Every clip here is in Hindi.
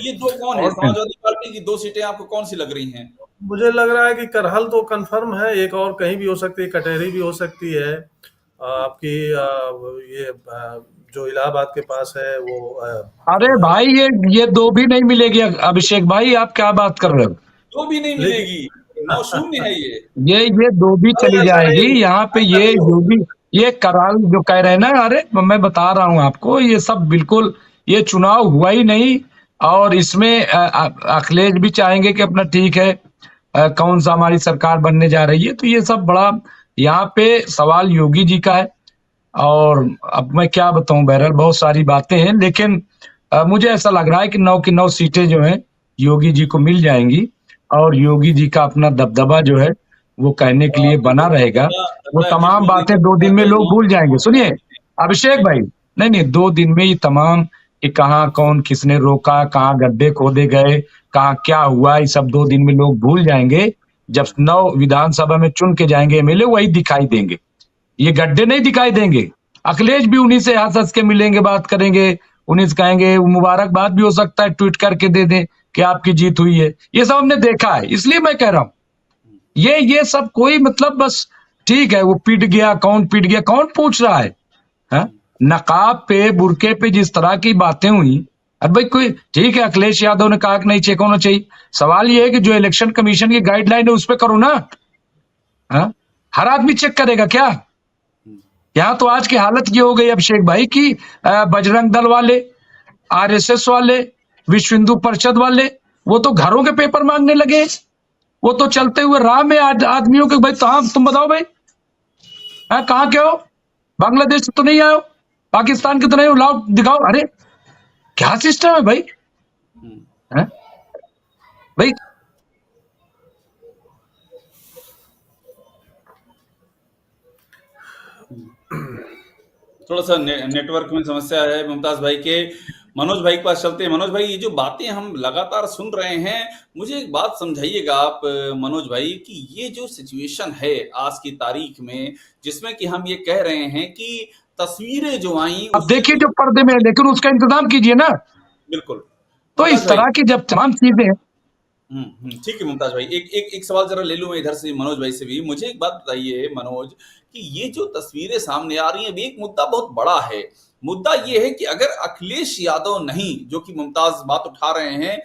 ये दो कौन है? और समाजवादी पार्टी की दो सीटें आपको कौन सी लग रही हैं? मुझे लग रहा है कि करहल तो कंफर्म है, एक और कहीं भी हो सकती है, कटहरी भी हो सकती है। आपकी ये जो इलाहाबाद के पास है वो अरे भाई ये दो भी नहीं मिलेगी अभिषेक भाई, आप क्या बात कर रहे हो? दो भी नहीं लेकिन मिलेगी, 9-0 है ये। ये दो भी नहीं, चली ऐसा जाएगी नहीं, यहाँ पे। ऐसा ये नहीं हो। योगी, ये कराल जो कह रहे हैं ना, अरे मैं बता रहा हूँ आपको, ये सब बिल्कुल, ये चुनाव हुआ ही नहीं। और इसमें अखिलेश भी चाहेंगे कि अपना ठीक है, कौन सा हमारी सरकार बनने जा रही है, तो ये सब बड़ा यहाँ पे सवाल योगी जी का है। और अब मैं क्या बताऊं, बहरहाल बहुत सारी बातें हैं, लेकिन मुझे ऐसा लग रहा है कि 9 की 9 सीटें जो हैं योगी जी को मिल जाएंगी। और योगी जी का अपना दबदबा जो है वो कहने के लिए बना देखिए, रहेगा। वो मैं तमाम बिल्कुल बातें देखिए 2 दिन में बताते लोग भूल जाएंगे। सुनिए अभिषेक हैं। भाई, नहीं नहीं, 2 दिन में ये तमाम, कि कहाँ कौन किसने रोका, कहाँ गड्ढे खोदे गए, कहाँ क्या हुआ, ये सब 2 दिन में लोग भूल जाएंगे। जब 9 विधानसभा में चुन के जाएंगे एमएलए, वही दिखाई देंगे, ये गड्ढे नहीं दिखाई देंगे। अखिलेश भी उन्हीं से हंस हंस के मिलेंगे, बात करेंगे, उन्हीं से कहेंगे, मुबारकबाद भी हो सकता है ट्वीट करके दे दें कि आपकी जीत हुई है। ये सब हमने देखा है, इसलिए मैं कह रहा हूं ये सब कोई मतलब, बस ठीक है, वो पिट गया, कौन पूछ रहा है? हा? नकाब पे बुरके पे जिस तरह की बातें हुई, अब भाई कोई ठीक है, अखिलेश यादव ने कहा कि नहीं चेक होना चाहिए। सवाल ये है कि जो इलेक्शन कमीशन की गाइडलाइन है उस पर करो ना। हा? हर आदमी चेक करेगा क्या? यहाँ तो आज की हालत ये हो गई अभिषेक भाई कि बजरंग दल वाले, आरएसएस वाले, विश्व हिंदू परिषद वाले, वो तो घरों के पेपर मांगने लगे। वो तो चलते हुए राह में आदमियों के, भाई कहाँ तुम बताओ भाई, कहाँ के हो? बांग्लादेश से तो नहीं आए हो, पाकिस्तान के तो नहीं हो, लाओ दिखाओ। अरे क्या सिस्टम है भाई? है? भाई थोड़ा सा नेटवर्क में समस्या है मुमताज भाई के। मनोज भाई के पास चलते हैं। मनोज भाई, ये जो बातें हम लगातार सुन रहे हैं, मुझे एक बात समझाइएगा आप मनोज भाई, कि ये जो सिचुएशन है आज की तारीख में, जिसमें कि हम ये कह रहे हैं कि तस्वीरें जो आई अब उससे देखिए कुछ, जो पर्दे में है, लेकिन उसका इंतजाम कीजिए ना। बिल्कुल तो मुमताज इस भाई। तरह की जब तमाम चीजें, ठीक है मुमताज भाई, एक एक एक सवाल जरा ले लूं मैं इधर से मनोज भाई से भी। मुझे एक बात बताइए मनोज, कि ये जो तस्वीरें सामने आ रही हैं, एक मुद्दा बहुत बड़ा है। मुद्दा ये है कि अगर अखिलेश यादव नहीं, जो कि मुमताज बात उठा रहे हैं,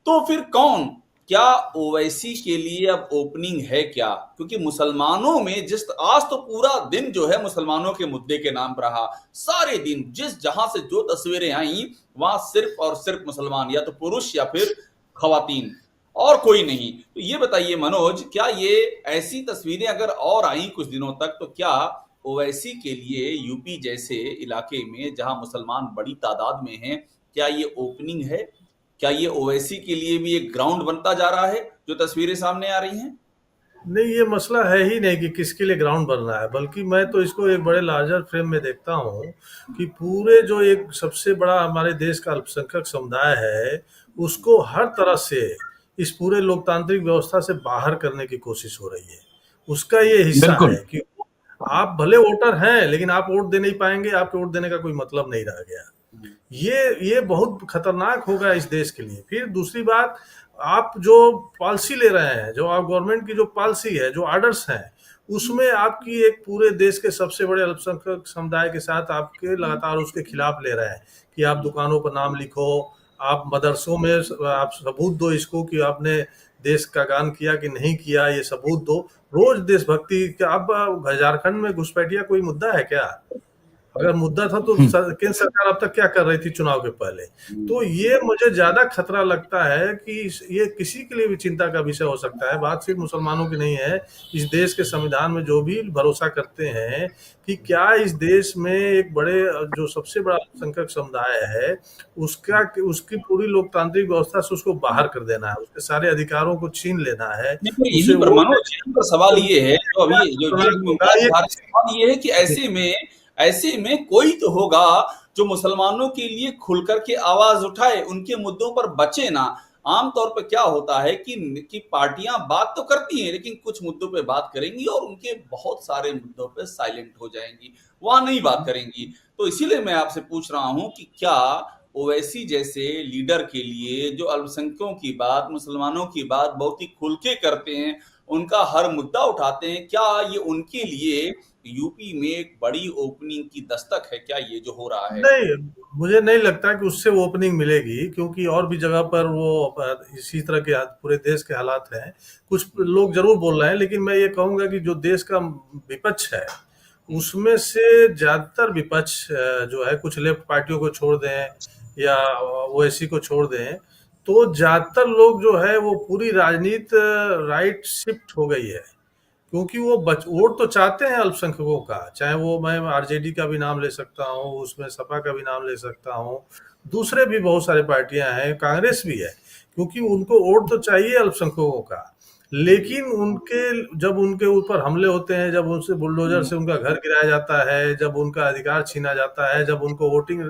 तो फिर कौन? क्या ओवैसी के लिए अब ओपनिंग है क्या? क्योंकि मुसलमानों में जिस आज तो पूरा दिन जो है मुसलमानों के मुद्दे के नाम पर रहा। सारे दिन जिस जहां से जो तस्वीरें आई, वहां सिर्फ और सिर्फ मुसलमान, या तो पुरुष या फिर खवातीन, और कोई नहीं। तो ये बताइए मनोज, क्या ये ऐसी तस्वीरें अगर और आई कुछ दिनों तक, तो क्या ओवैसी के लिए यूपी जैसे इलाके में जहां मुसलमान बड़ी तादाद में हैं, क्या ये ओपनिंग है? क्या ये ओवैसी के लिए भी एक ग्राउंड बनता जा रहा है, जो तस्वीरें सामने आ रही हैं? नहीं, ये मसला है ही नहीं कि किसके लिए ग्राउंड बनना है, बल्कि मैं तो इसको एक बड़े लार्जर फ्रेम में देखता हूँ कि पूरे जो एक सबसे बड़ा हमारे देश का अल्पसंख्यक समुदाय है, उसको हर तरह से इस पूरे लोकतांत्रिक व्यवस्था से बाहर करने की कोशिश हो रही है। उसका ये हिस्सा बिल्कुल। है कि आप भले वोटर हैं, लेकिन आप वोट दे नहीं पाएंगे, आपके वोट देने का कोई मतलब नहीं रह गया। ये बहुत खतरनाक होगा इस देश के लिए। फिर दूसरी बात, आप जो पॉलिसी ले रहे हैं, जो आप गवर्नमेंट की जो पॉलिसी है, जो ऑर्डर्स हैं, उसमें आपकी एक पूरे देश के सबसे बड़े अल्पसंख्यक समुदाय के साथ आपके लगातार उसके खिलाफ ले रहे हैं कि आप दुकानों पर नाम लिखो, आप मदरसों में आप सबूत दो इसको कि आपने देश का गान किया कि नहीं किया, ये सबूत दो। रोज देशभक्ति क्या? अब झारखंड में घुसपैठिया कोई मुद्दा है क्या? अगर मुद्दा था तो केंद्र सरकार अब तक क्या कर रही थी चुनाव के पहले? तो ये मुझे ज्यादा खतरा लगता है कि ये किसी के लिए भी चिंता का विषय हो सकता है। बात सिर्फ मुसलमानों की नहीं है। इस देश के संविधान में जो भी भरोसा करते हैं कि क्या इस देश में एक बड़े जो सबसे बड़ा अल्पसंख्यक समुदाय है, उसका उसकी पूरी लोकतांत्रिक व्यवस्था से उसको बाहर कर देना है, उसके सारे अधिकारों को छीन लेना है, नहीं, तो उसे यहीं पर वोट मनोज, यहीं पर सवाल ये है, जो अभी जो खतरनाक अभी होगा मुमताज ये। उठा रहे हैं, सवाल ये है कि ऐसे में कोई तो होगा जो मुसलमानों के लिए खुल करके आवाज उठाए, उनके मुद्दों पर बचे ना। आमतौर पर क्या होता है कि पार्टियां बात तो करती हैं, लेकिन कुछ मुद्दों पे बात करेंगी और उनके बहुत सारे मुद्दों पे साइलेंट हो जाएंगी, वहां नहीं बात करेंगी। तो इसीलिए मैं आपसे पूछ रहा हूं कि क्या ओवैसी जैसे लीडर के लिए जो अल्पसंख्यकों की बात, मुसलमानों की बात बहुत ही खुल के करते हैं, उनका हर मुद्दा उठाते हैं, क्या ये उनके लिए यूपी में एक बड़ी ओपनिंग की दस्तक है क्या ये जो हो रहा है? नहीं, मुझे नहीं लगता कि उससे ओपनिंग मिलेगी, क्योंकि और भी जगह पर वो इसी तरह के पूरे देश के हालात हैं। कुछ लोग जरूर बोल रहे हैं, लेकिन मैं ये कहूंगा कि जो देश का विपक्ष है उसमें से ज्यादातर विपक्ष जो है, कुछ लेफ्ट पार्टियों को छोड़ दें या ओवैसी को छोड़ दें, तो ज्यादातर लोग जो है वो पूरी राजनीति राइट शिफ्ट हो गई है। क्योंकि वो वोट तो चाहते हैं अल्पसंख्यकों का, चाहे वो मैं आरजेडी का भी नाम ले सकता हूँ, उसमें सपा का भी नाम ले सकता हूँ, दूसरे भी बहुत सारे पार्टियां हैं, कांग्रेस भी है, क्योंकि उनको वोट तो चाहिए अल्पसंख्यकों का। लेकिन उनके जब उनके ऊपर हमले होते हैं, जब उनसे बुलडोजर से उनका घर गिराया जाता है, जब उनका अधिकार छीना जाता है, जब उनको वोटिंग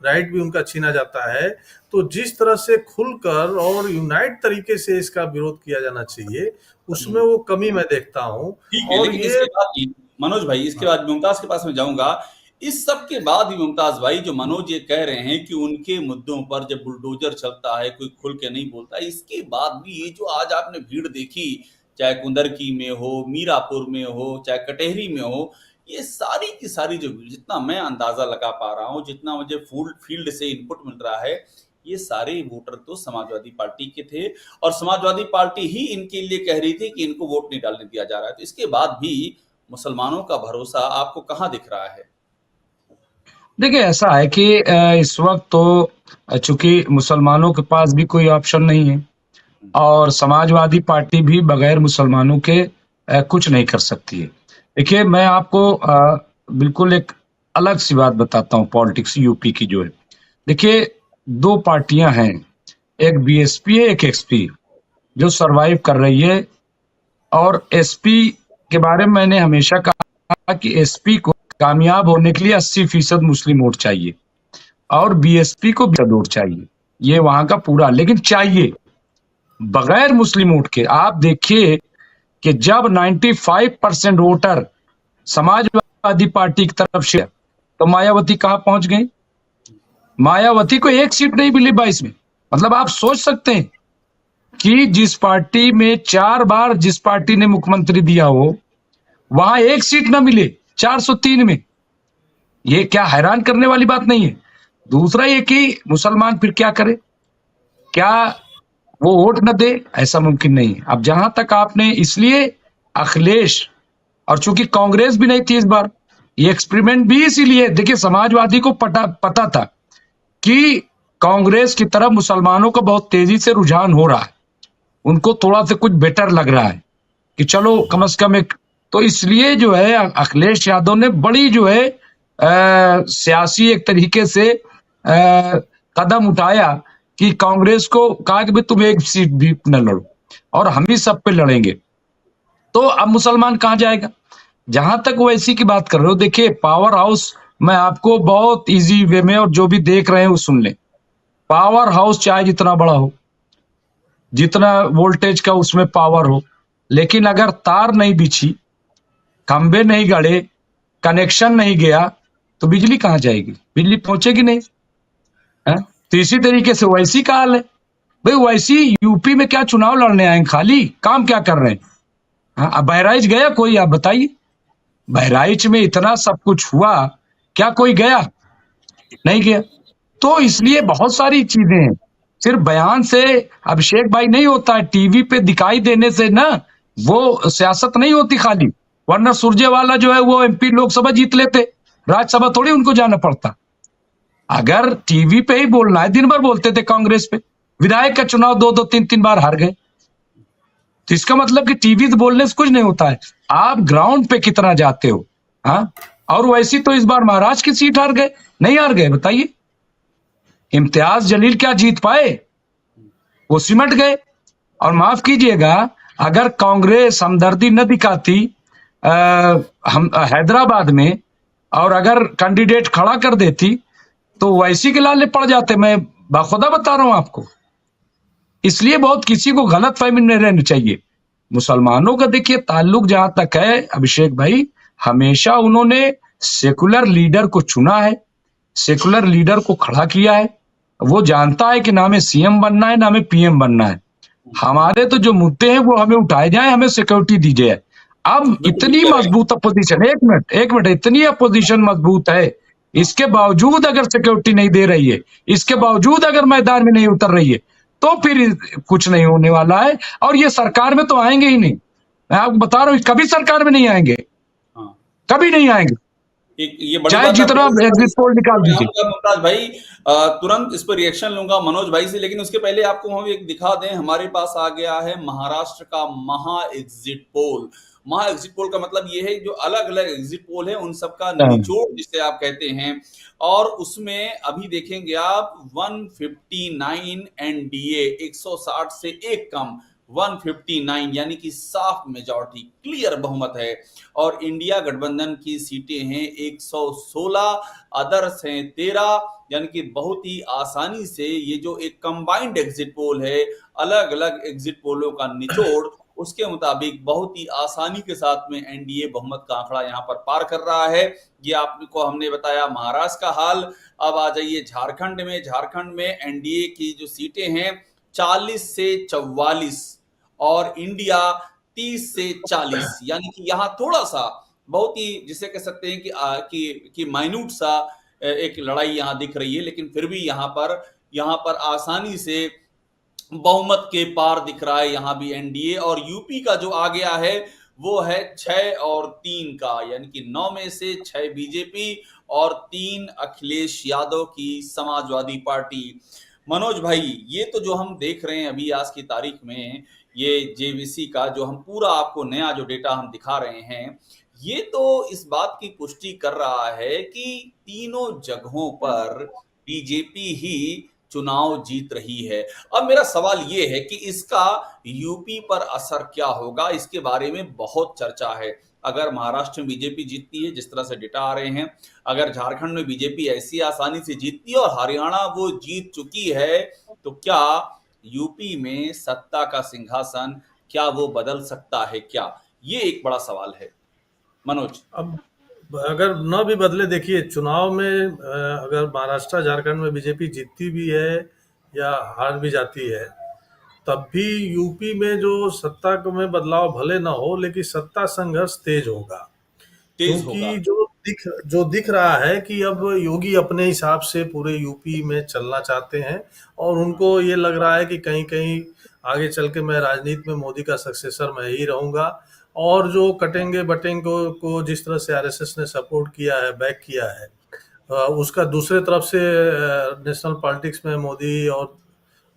राइट भी उनका छीना जाता है, तो जिस तरह से खुलकर और यूनाइट तरीके से इसका विरोध किया जाना चाहिए, उसमें वो कमी मैं देखता हूँ। ठीक है, और लेकिन ये इसके बाद मनोज भाई, इसके बाद मुमताज के पास मैं जाऊंगा। इस सब के बाद भी मुमताज भाई, जो मनोज ये कह रहे हैं कि उनके मुद्दों पर जब बुलडोजर चलता है कोई खुल के नहीं बोलता, इसके बाद भी ये जो आज आपने भीड़ देखी, चाहे कुंदरकी में हो, मीरापुर में हो, चाहे कटेहरी में हो, ये सारी की सारी जो जितना मैं अंदाजा लगा पा रहा हूँ, जितना मुझे फील्ड से इनपुट मिल रहा है, ये सारे वोटर तो समाजवादी पार्टी के थे और समाजवादी पार्टी ही इनके लिए कह रही थी कि इनको वोट नहीं डालने दिया जा रहा है। तो इसके बाद भी मुसलमानों का भरोसा आपको कहाँ दिख रहा है? देखिए, ऐसा है कि इस वक्त तो चूंकि मुसलमानों के पास भी कोई ऑप्शन नहीं है और समाजवादी पार्टी भी बगैर मुसलमानों के कुछ नहीं कर सकती है। देखिए, मैं आपको बिल्कुल एक अलग सी बात बताता हूँ पॉलिटिक्स यूपी की जो है। देखिए, दो पार्टियां हैं, एक बीएसपी है, एक एक्सपी, जो सरवाइव कर रही है। और एसपी के बारे में मैंने हमेशा कहा कि एसपी को कामयाब होने के लिए 80% मुस्लिम वोट चाहिए और बीएसपी को 20% वोट चाहिए। ये वहां का पूरा, लेकिन चाहिए बगैर मुस्लिम वोट के। आप देखिए कि जब 95% वोटर समाजवादी पार्टी की तरफ से, तो मायावती कहां पहुंच गई? मायावती को एक सीट नहीं मिली 22 में। मतलब आप सोच सकते हैं कि जिस पार्टी में 4 बार जिस पार्टी ने मुख्यमंत्री दिया हो, वहां एक सीट ना मिले 403 में। ये क्या हैरान करने वाली बात नहीं है? दूसरा ये कि मुसलमान फिर क्या करे? क्या वो वोट न दे? ऐसा मुमकिन नहीं है। अब जहां तक आपने, इसलिए अखिलेश, और चूंकि कांग्रेस भी नहीं थी इस बार, ये एक्सपेरिमेंट भी इसीलिए, देखिए समाजवादी को पता था कि कांग्रेस की तरफ मुसलमानों का बहुत तेजी से रुझान हो रहा है, उनको थोड़ा सा कुछ बेटर लग रहा है कि चलो कम से कम एक, तो इसलिए जो है अखिलेश यादव ने बड़ी जो है सियासी एक तरीके से कदम उठाया कि कांग्रेस को कहा कि भाई तुम एक सीट भी न लड़ो और हम ही सब पे लड़ेंगे। तो अब मुसलमान कहां जाएगा? जहां तक ओवैसी की बात कर रहे हो, देखिए पावर हाउस, मैं आपको बहुत इजी वे में, और जो भी देख रहे हैं वो सुन लें, पावर हाउस चाहे जितना बड़ा हो, जितना वोल्टेज का उसमें पावर हो, लेकिन अगर तार नहीं बिछी, खंबे नहीं गड़े, कनेक्शन नहीं गया, तो बिजली कहां जाएगी? बिजली पहुंचेगी नहीं है? तो इसी तरीके से ओवैसी का हाल है। भाई ओवैसी यूपी में क्या चुनाव लड़ने आए? खाली काम क्या कर रहे हैं? अब बहराइच गया कोई? आप बताइए, बहराइच में इतना सब कुछ हुआ, क्या कोई गया? नहीं गया। तो इसलिए बहुत सारी चीजें हैं, सिर्फ बयान से अभिषेक भाई नहीं होता है, टीवी पे दिखाई देने से ना वो सियासत नहीं होती खाली। वरना सुरजेवाला जो है वो एमपी लोकसभा जीत लेते, राज्यसभा थोड़ी उनको जाना पड़ता। अगर टीवी पे ही बोलना है, दिन भर बोलते थे कांग्रेस पे, विधायक का चुनाव 2-2, 3-3 बार हार गए। तो इसका मतलब कि टीवी बोलने से कुछ नहीं होता है, आप ग्राउंड पे कितना जाते हो। हाँ, और वैसी तो इस बार महाराष्ट्र की सीट हार गए, नहीं हार गए? बताइए, इम्तियाज जलील क्या जीत पाए? वो सिमट गए। और माफ कीजिएगा, अगर कांग्रेस हमदर्दी न दिखाती हम हैदराबाद में, और अगर कैंडिडेट खड़ा कर देती, तो वैसी के लाले पड़ जाते। मैं बाखुदा बता रहा हूं आपको। इसलिए बहुत किसी को गलत फहमी नहीं रहनी चाहिए। मुसलमानों का देखिए ताल्लुक जहां तक है अभिषेक भाई, हमेशा उन्होंने सेकुलर लीडर को चुना है, सेकुलर लीडर को खड़ा किया है, वो जानता है कि ना हमें सीएम बनना है ना हमें पीएम बनना है। हमारे तो जो मुद्दे हैं वो हमें उठाए जाए, हमें सिक्योरिटी दी जाए। अब बिल्कुल ठीक इतनी कह रहे हैं। मजबूत अपोजिशन, एक मिनट, इतनी अपोजिशन मजबूत है, इसके बावजूद अगर सिक्योरिटी नहीं दे रही है, इसके बावजूद अगर मैदान में नहीं उतर रही है, तो फिर कुछ नहीं होने वाला है। और ये सरकार में तो आएंगे ही नहीं, मैं आपको बता रहा हूँ, कभी सरकार में नहीं आएंगे, हाँ, कभी नहीं आएंगे, एक ये बड़ी चाहे बात जितना आपने एग्जिट पोल निकाल मैं दीजिए। आऊंगा मुमताज भाई, तुरंत इस पर रिएक्शन लूंगा मनोज भाई से, लेकिन उसके पहले आपको हम एक दिखा दें, हमारे पास आ गया है महाराष्ट्र का महा एग्जिट पोल। महा एग्जिट पोल का मतलब ये है जो अलग अलग एग्जिट पोल है उन सबका निचोड़ जिसे आप कहते हैं, और उसमें अभी देखेंगे आप 159 एनडीए, 160 से एक कम 159, यानी कि साफ मेजॉरिटी, क्लियर बहुमत है। और इंडिया गठबंधन की सीटें हैं 116, अदर्स हैं 13, यानी कि बहुत ही आसानी से ये जो एक कंबाइंड एग्जिट पोल है, अलग अलग एग्जिट पोलों का निचोड़, उसके मुताबिक बहुत ही आसानी के साथ में एनडीए बहुमत का आंकड़ा यहां पर पार कर रहा है। ये आपको हमने बताया महाराष्ट्र का हाल। अब आ जाइए झारखंड में। झारखंड में एनडीए की जो सीटें हैं 40 से 44 और इंडिया 30 से 40, यानी कि यहाँ थोड़ा सा बहुत ही जिसे कह सकते हैं कि माइन्यूट सा एक लड़ाई यहाँ दिख रही है, लेकिन फिर भी यहाँ पर आसानी से बहुमत के पार दिख रहा है यहाँ भी एनडीए। और यूपी का जो आ गया है वो है 6 और 3 का, यानी कि 9 में से 6 बीजेपी और 3 अखिलेश यादव की समाजवादी पार्टी। मनोज भाई, ये तो जो हम देख रहे हैं अभी आज की तारीख में, ये जेवीसी का जो हम पूरा आपको नया जो डेटा हम दिखा रहे हैं, ये तो इस बात की पुष्टि कर रहा है कि तीनों जगहों पर बीजेपी ही चुनाव जीत रही है। अब मेरा सवाल ये है कि इसका यूपी पर असर क्या होगा, इसके बारे में बहुत चर्चा है। अगर महाराष्ट्र में बीजेपी जीतती है जिस तरह से डेटा आ रहे हैं, अगर झारखंड में बीजेपी ऐसी आसानी से जीतती है और हरियाणा वो जीत चुकी है, तो क्या यूपी में सत्ता का सिंहासन क्या वो बदल सकता है क्या? ये एक बड़ा सवाल है मनोज। अब अगर न भी बदले, देखिए चुनाव में अगर महाराष्ट्र झारखंड में बीजेपी जीतती भी है या हार भी जाती है, तब भी यूपी में जो सत्ता में बदलाव भले ना हो, लेकिन सत्ता संघर्ष तेज होगा। तेज होगा। क्योंकि जो दिख रहा है कि अब योगी अपने हिसाब से पूरे यूपी में चलना चाहते हैं, और उनको ये लग रहा है कि कहीं कहीं आगे चल के मैं राजनीति में मोदी का सक्सेसर मैं ही रहूंगा। और जो कटेंगे बटेंगे को जिस तरह से आरएसएस ने सपोर्ट किया है, बैक किया है, उसका दूसरे तरफ से नेशनल पॉलिटिक्स में मोदी और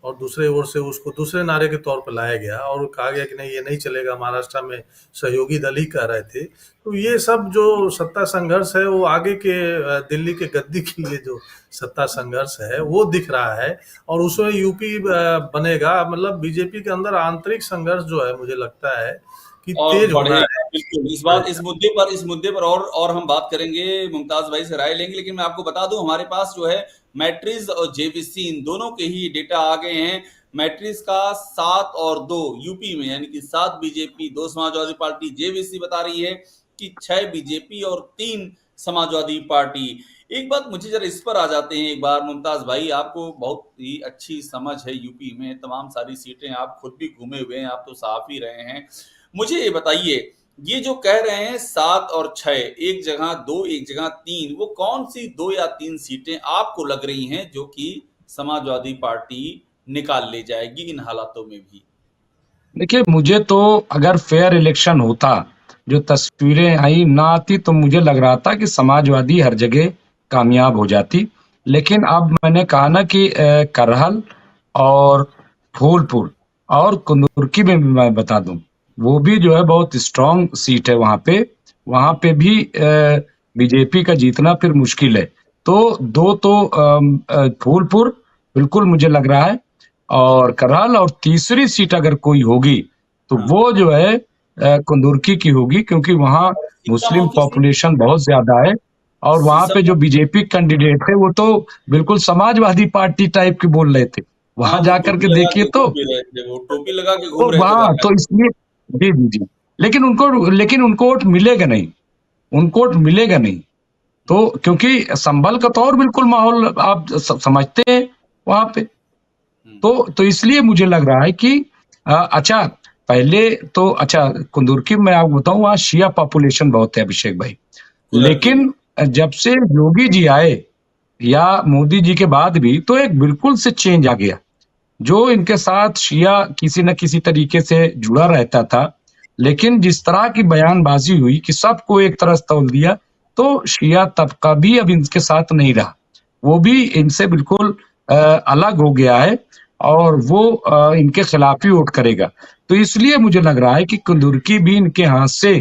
दूसरे ओर से उसको दूसरे नारे के तौर पर लाया गया और कहा गया कि नहीं, ये नहीं चलेगा, महाराष्ट्र में सहयोगी दल ही कह रहे थे। तो ये सब जो सत्ता संघर्ष है वो आगे के दिल्ली के गद्दी के लिए जो सत्ता संघर्ष है वो दिख रहा है, और उसमें यूपी बनेगा। मतलब बीजेपी के अंदर आंतरिक संघर्ष जो है मुझे लगता है कि और तेज होना है। बिल्कुल इस मुद्दे पर और हम बात करेंगे, मुमताज भाई से राय लेंगे, लेकिन मैं आपको बता दूं हमारे पास जो है मैट्रिज और जेवीसी इन दोनों के ही डेटा आ गए हैं। मैट्रिज का 7 और 2 यूपी में, यानी कि 7 बीजेपी 2 समाजवादी पार्टी, जेवीसी बता रही है कि 6 बीजेपी और 3 समाजवादी पार्टी। एक बात मुझे जरा इस पर आ जाते हैं एक बार मुमताज भाई, आपको बहुत ही अच्छी समझ है यूपी में, तमाम सारी सीटें आप खुद भी घूमे हुए हैं, आप तो साफ ही रहे हैं। मुझे ये बताइए, ये जो कह रहे हैं 7 और 6, एक जगह 2 एक जगह 3, वो कौन सी 2 या 3 सीटें आपको लग रही हैं जो कि समाजवादी पार्टी निकाल ले जाएगी इन हालातों में भी? देखिए, मुझे तो अगर फेयर इलेक्शन होता, जो तस्वीरें आई ना आती, तो मुझे लग रहा था कि समाजवादी हर जगह कामयाब हो जाती। लेकिन अब मैंने कहा ना कि करहल और फूलपुर और कुंदुर्की में भी मैं बता दूं, वो भी जो है बहुत स्ट्रांग सीट है वहां पे भी बीजेपी का जीतना फिर मुश्किल है। तो फूलपुर बिल्कुल मुझे लग रहा है, और करहल, और तीसरी सीट अगर कोई होगी तो वो जो है कुंदुर्की की होगी, क्योंकि वहां मुस्लिम पॉपुलेशन बहुत ज्यादा है, और वहां पे जो बीजेपी कैंडिडेट थे वो तो बिल्कुल समाजवादी पार्टी टाइप के बोल रहे थे। वहां जाकर के देखिए तो वो टोपी लगा के घूम रहे थे वहां तो इसलिए जी, लेकिन उनको वोट मिलेगा नहीं, तो क्योंकि संभल का तो और बिल्कुल माहौल आप समझते हैं वहां पे। हम्म, तो इसलिए मुझे लग रहा है कि अच्छा, पहले तो अच्छा कुंदुरकी में आपको बताऊं, वहां शिया पॉपुलेशन बहुत है अभिषेक भाई। कुदरती में। लेकिन जब से योगी जी आए या मोदी जी के बाद भी, तो एक बिल्कुल से चेंज आ गया। जो इनके साथ शिया किसी न किसी तरीके से जुड़ा रहता था, लेकिन जिस तरह की बयानबाजी हुई कि सबको एक तरफ तौल दिया, तो शिया तबका भी अब इनके साथ नहीं रहा। वो भी इनसे बिल्कुल अलग हो गया है और वो इनके खिलाफ ही वोट करेगा। तो इसलिए मुझे लग रहा है कि कुंदुरकी भी इनके हाथ से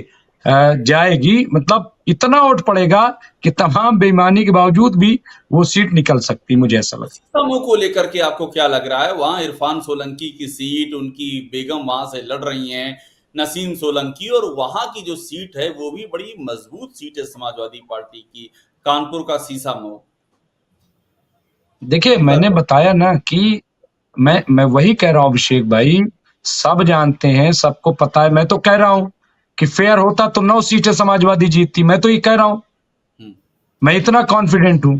जाएगी, मतलब इतना वोट पड़ेगा कि तमाम बेईमानी के बावजूद भी वो सीट निकल सकती, मुझे ऐसा लगता है। सीतामऊ को लेकर के आपको क्या लग रहा है? वहां इरफान सोलंकी की सीट, उनकी बेगम वहां से लड़ रही हैं, नसीम सोलंकी, और वहां की जो सीट है वो भी बड़ी मजबूत सीट है समाजवादी पार्टी की, कानपुर का सीसामऊ। देखिए, मैंने बताया ना कि मैं वही कह रहा हूँ अभिषेक भाई, सब जानते हैं, सबको पता है। मैं तो कह रहा हूँ कि फेयर होता तो 9 सीटें समाजवादी जीतती। मैं तो ये कह रहा हूँ, हम्म, मैं इतना कॉन्फिडेंट हूं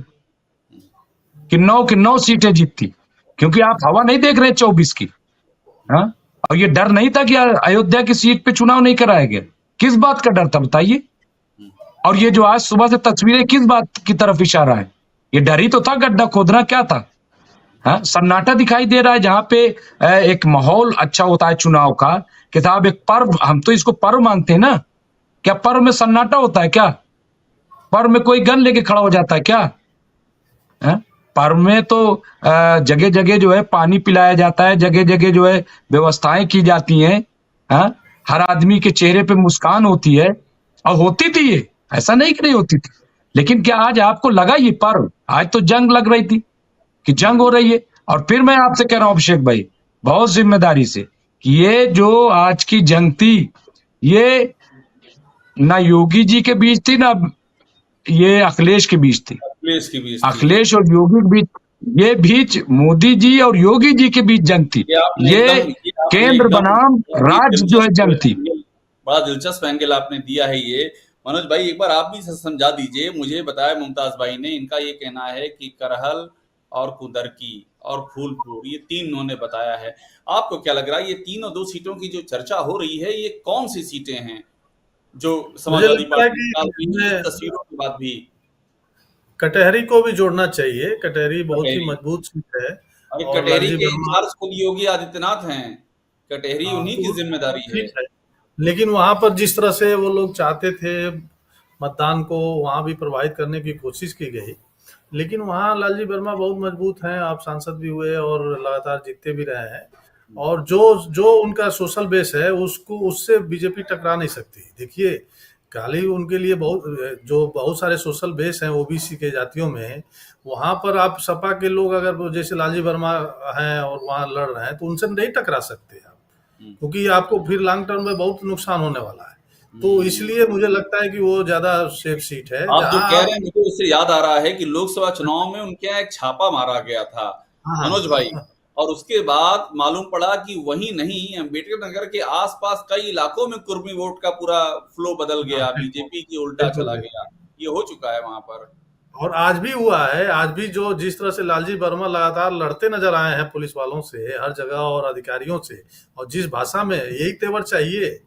कि 9 की 9 सीटें जीतती, क्योंकि आप हवा नहीं देख रहे 24 की। हाँ, और ये डर नहीं था कि अयोध्या की सीट पे चुनाव नहीं कराया गया। किस बात का डर था बताइए? और ये जो आज सुबह से तस्वीरें किस बात की तरफ इशारा है? ये डर ही तो था, गड्ढा खोदना क्या था? हाँ, सन्नाटा दिखाई दे रहा है जहां पे एक माहौल अच्छा होता है चुनाव का, कि साहब एक पर्व, हम तो इसको पर्व मानते हैं ना। क्या पर्व में सन्नाटा होता है क्या? पर्व में कोई गन लेके खड़ा हो जाता है क्या? पर्व में तो जगह जगह जो है पानी पिलाया जाता है, जगह जगह जो है व्यवस्थाएं की जाती हैं। हर आदमी के चेहरे पे मुस्कान होती है, और होती थी ये, ऐसा नहीं कि नहीं होती थी। लेकिन क्या आज आपको लगा ये पर्व? आज तो जंग लग रही थी कि जंग हो रही है। और फिर मैं आपसे कह रहा हूं अभिषेक भाई, बहुत जिम्मेदारी से, कि ये जो आज की जंग थी, ये ना योगी जी के बीच थी, ना ये अखिलेश के बीच थी। अखिलेश की बीच थी। अखिलेश और योगी के बीच, ये बीच मोदी जी और योगी जी के बीच जंग थी। ये केंद्र बनाम राज्य जो है जंग थी। बड़ा दिलचस्प एंगल आपने दिया है ये। मनोज भाई, एक बार आप भी समझा दीजिए। मुझे बताया मुमताज भाई ने, इनका ये कहना है कि करहल और कुदरकी और फूलपुर, ये 3 उन्होंने बताया है। आपको क्या लग रहा है, ये तीनों 2 सीटों की जो चर्चा हो रही है, ये कौन सी सीटें हैं जो मुझे समाजवादी लगता है पार्टी कि निकाल रही है इस इसमें तस्वीरों के बाद भी? कटहरी को भी जोड़ना चाहिए। कटहरी बहुत ही कटहरी, मजबूत सीट है। अरे और कटहरी लालजी के वर्मा, इंचार्ज खुद योगी आदित्यनाथ हैं। कटहरी हाँ, उन्हीं की तो जिम्मेदारी है। ठीक है। लेकिन वहां पर जिस तरह से वो लोग चाहते थे मतदान को वहां भी प्रभावित करने की कोशिश की गई, लेकिन वहां लालजी वर्मा बहुत मजबूत हैं। आप सांसद भी हुए और लगातार जीतते भी रहे हैं। और जो जो उनका सोशल बेस है, उसको उससे बीजेपी टकरा नहीं सकती। देखिए, खाली उनके लिए बहुत सारे सोशल बेस हैं ओबीसी के जातियों में। वहां पर आप सपा के लोग अगर जैसे लालजी वर्मा हैं और वहां लड़ रहे हैं, तो उनसे नहीं टकरा सकते आप, हम्म, क्योंकि आपको फिर लॉन्ग टर्म में बहुत नुकसान होने वाला है। तो हम्म। इसलिए मुझे लगता है कि वो ज्यादा सेफ सीट है आप जो जहां कह आप। रहे हैं, मुझे उससे याद आ रहा है कि लोकसभा चुनाव में उनके यहाँ एक छापा मारा गया था, हाँ, मनोज भाई। और उसके बाद मालूम पड़ा कि वही नहीं, अम्बेडकर नगर के आसपास कई इलाकों में कुर्मी वोट का पूरा फ्लो बदल हाँ, गया, बिल्कुल बीजेपी की उल्टा बिल्कुल चला बिल्कुल। गया। ये हो चुका है वहां पर। और आज भी हुआ है। आज भी जो जिस तरह से लालजी वर्मा लगातार लड़ते नजर आए हैं पुलिस वालों से हर जगह और अधिकारियों से, और जिस भाषा में, यही तेवर चाहिए।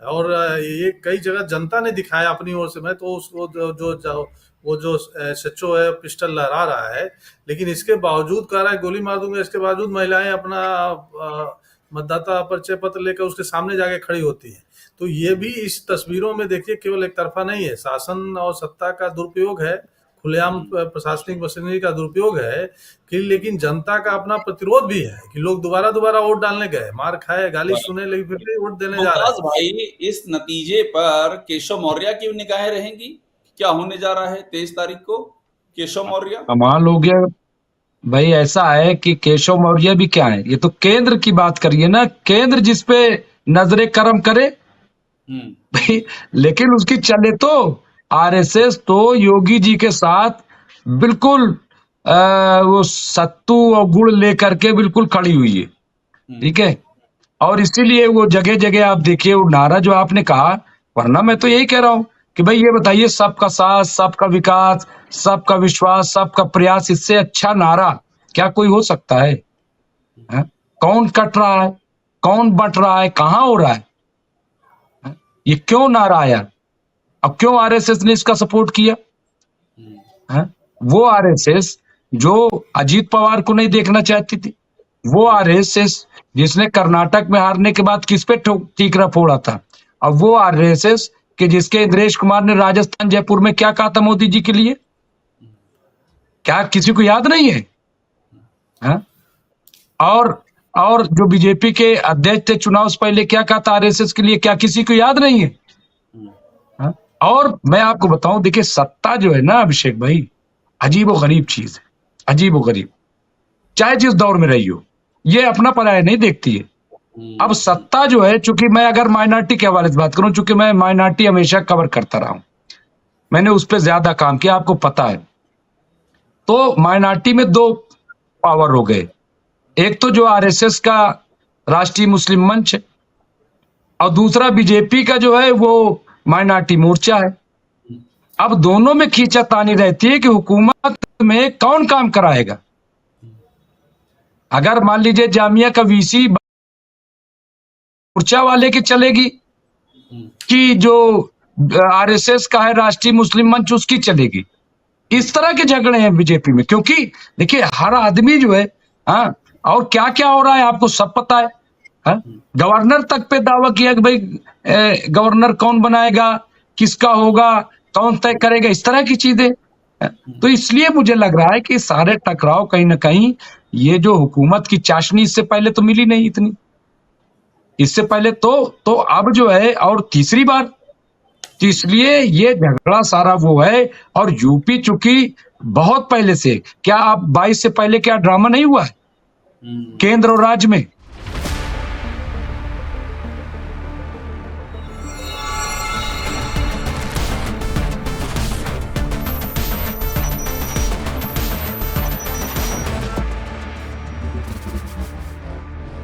और ये कई जगह जनता ने दिखाया अपनी ओर से। मैं तो उसको वो जो सच्चो है पिस्टल लहरा रहा है, लेकिन इसके बावजूद कह रहा है गोली मार दूंगा। इसके बावजूद महिलाएं अपना मतदाता परिचय पत्र लेकर उसके सामने जाके खड़ी होती हैं। तो ये भी इस तस्वीरों में देखिए केवल एक तरफा नहीं है, शासन और सत्ता का दुरुपयोग है, खुलेआम प्रशासनिक मशीनरी का दुरुपयोग है, कि लेकिन जनता का अपना प्रतिरोध भी है कि लोग दोबारा दोबारा वोट डालने गए, मार खाए, गाली सुने, लेकिन फिर भी वोट देने जा रहे मुमताज हैं। भाई, इस नतीजे पर केशव मौर्य की भी निगाहें रहेंगी? क्या होने जा रहा है 23 तारीख को? केशव मौर्य। कमाल हो गया भाई। ऐसा है कि केशव मौर्य भी क्या है, ये तो केंद्र की बात करिए ना, केंद्र जिस पे नजरे करम करे भाई। लेकिन उसकी चले तो आरएसएस तो योगी जी के साथ बिल्कुल वो सत्तू और गुड़ लेकर के बिल्कुल खड़ी हुई है, ठीक है। और इसीलिए वो जगह जगह आप देखिए वो नारा जो आपने कहा, वरना मैं तो यही कह रहा हूं कि भाई ये बताइए, सबका साथ, सबका विकास, सबका विश्वास, सबका प्रयास, इससे अच्छा नारा क्या कोई हो सकता है? हाँ? कौन कट रहा है, कौन बंट रहा है, कहां हो रहा है? हाँ? ये क्यों नारा आया? अब क्यों आरएसएस ने इसका सपोर्ट किया? हाँ? वो आरएसएस जो अजीत पवार को नहीं देखना चाहती थी, वो आरएसएस जिसने कर्नाटक में हारने के बाद किस पे ठीकरा फोड़ा था, अब वो आरएसएस कि जिसके इंद्रेश कुमार ने राजस्थान जयपुर में क्या कहा था मोदी जी के लिए, क्या किसी को याद नहीं है? हाँ? और जो बीजेपी के अध्यक्ष थे चुनाव से पहले क्या कहा था आरएसएस के लिए, क्या किसी को याद नहीं है? हाँ? और मैं आपको बताऊं, देखिए सत्ता जो है ना अभिषेक भाई, अजीबोगरीब चीज है, अजीबोगरीब, चाहे जिस दौर में रही हो, ये अपना पराया नहीं देखती है। अब सत्ता जो है, चूंकि मैं अगर माइनॉरिटी के हवाले से बात करूं, चूंकि मैं माइनॉरिटी हमेशा कवर करता रहा हूं, मैंने उस पर ज्यादा काम किया, आपको पता है। तो माइनॉरिटी में दो पावर हो गए, एक तो जो आरएसएस का राष्ट्रीय मुस्लिम मंच है, और दूसरा बीजेपी का जो है वो माइनॉरिटी मोर्चा है। अब दोनों में खींचातानी रहती है कि हुकूमत में कौन काम कराएगा। अगर मान लीजिए जामिया का वीसी मोर्चा वाले की चलेगी कि जो आरएसएस का है राष्ट्रीय मुस्लिम मंच उसकी चलेगी। इस तरह के झगड़े हैं बीजेपी में, क्योंकि देखिए हर आदमी जो है, हाँ, और क्या क्या हो रहा है आपको सब पता है। हाँ? गवर्नर तक पे दावा किया कि भाई गवर्नर कौन बनाएगा, किसका होगा, कौन तय करेगा, इस तरह की चीजें। तो इसलिए मुझे लग रहा है कि सारे टकराव कहीं ना कहीं ये जो हुकूमत की चाशनी इससे पहले तो मिली नहीं इतनी, इससे पहले तो अब जो है और तीसरी बार, तो इसलिए ये झगड़ा सारा वो है। और यूपी चूंकि बहुत पहले से, क्या आप 22 से पहले क्या ड्रामा नहीं हुआ है केंद्र और राज्य में?